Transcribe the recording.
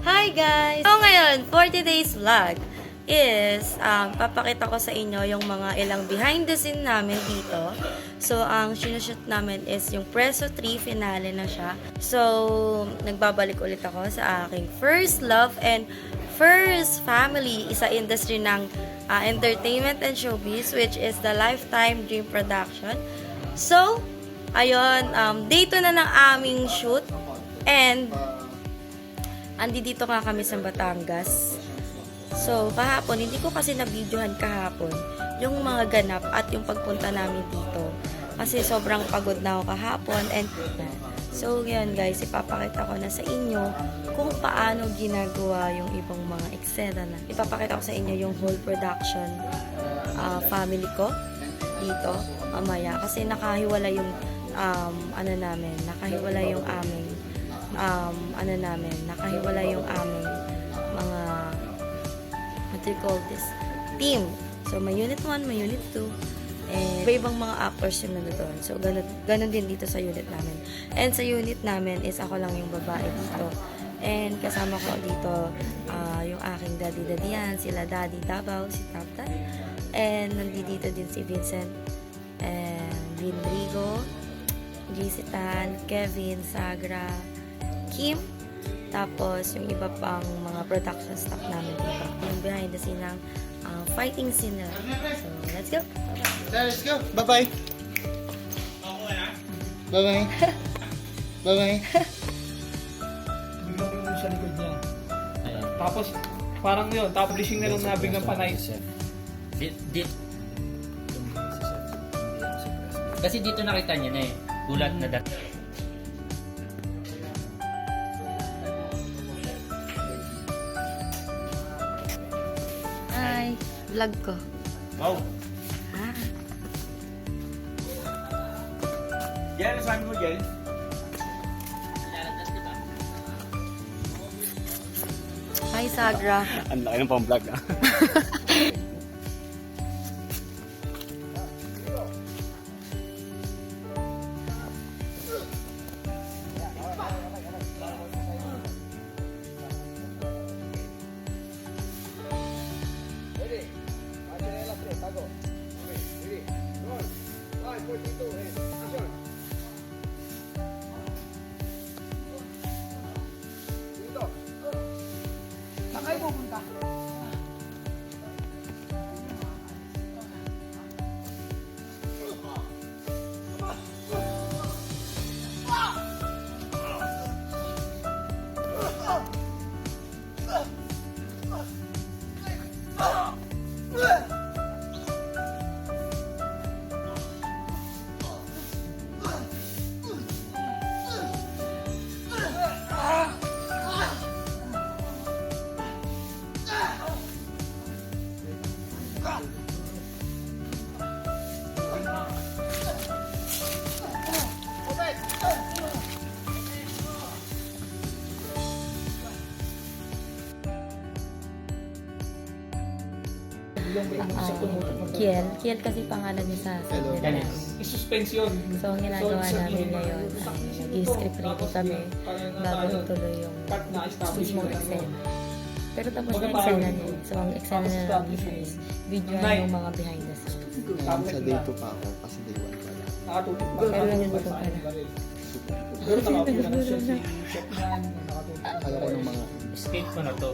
Hi guys! So ngayon, 40 days vlog is papakita ko sa inyo yung mga ilang behind the scene namin dito. So ang sinushoot namin is yung Preso 3 finale na siya. So nagbabalik ulit ako sa aking first love and first family sa industry ng entertainment and showbiz, which is the Lifetime Dream Production. So ayun, day 2 na ng aming shoot and dito nga kami sa Batangas. So, kahapon, hindi ko kasi na-videohan kahapon yung mga ganap at yung pagpunta namin dito. Kasi sobrang pagod na ako kahapon. And, so, yun guys, ipapakita ko na sa inyo kung paano ginagawa yung ibang mga eksena na. Ipapakita ko sa inyo yung whole production family ko dito mamaya. Kasi nakahiwala yung nakahiwala yung aming nakahiwala yung aming mga what do you call this? Team. So, may unit 1, may unit 2, and ibang mga actors yung nandun. So, ganun din dito sa unit namin. And sa unit namin is ako lang yung babae dito. And kasama ko dito yung aking daddy-daddy sila Daddy Davao, si Taptan. And nandito din si Vincent and Vindrigo, JC Tan, Kevin, Sagra, Kim, tapos yung iba pang mga production staff namin dito. Yung behind the scene ng fighting scene nila. So, let's go! Let's go! Bye-bye! Bye-bye! Bye-bye! Biglang yung sa likod niya. Tapos, parang yun, publishing na lang nabiglang panay. Dit. Kasi dito nakita niya na eh. Gulat na dati. Hi! Vlog ko. Wow! Ah. Yan, sabi mo, Jel. Hi, Sagra. Ang laki ng pang-vlog ah. Saan kayo pupunta? Kiel kasi pangalan niya sa Hello. namin. I-suspense yun. So, ang ginagawa namin ngayon, nag-i-script ready kami bago ituloy yung Cut na establish mismong na. eksena. Pero tapos na eksena niya. So, ang eksena na lang dito is video yung mga behind the scenes. Sa day 2 pa ako kasi day 1 pa lang. Nakatutok pa. Pero nandito ka na. Pero nakapula na siya si Chef Nan. Nakatutok. Kala ko ng mga Escape ko na to.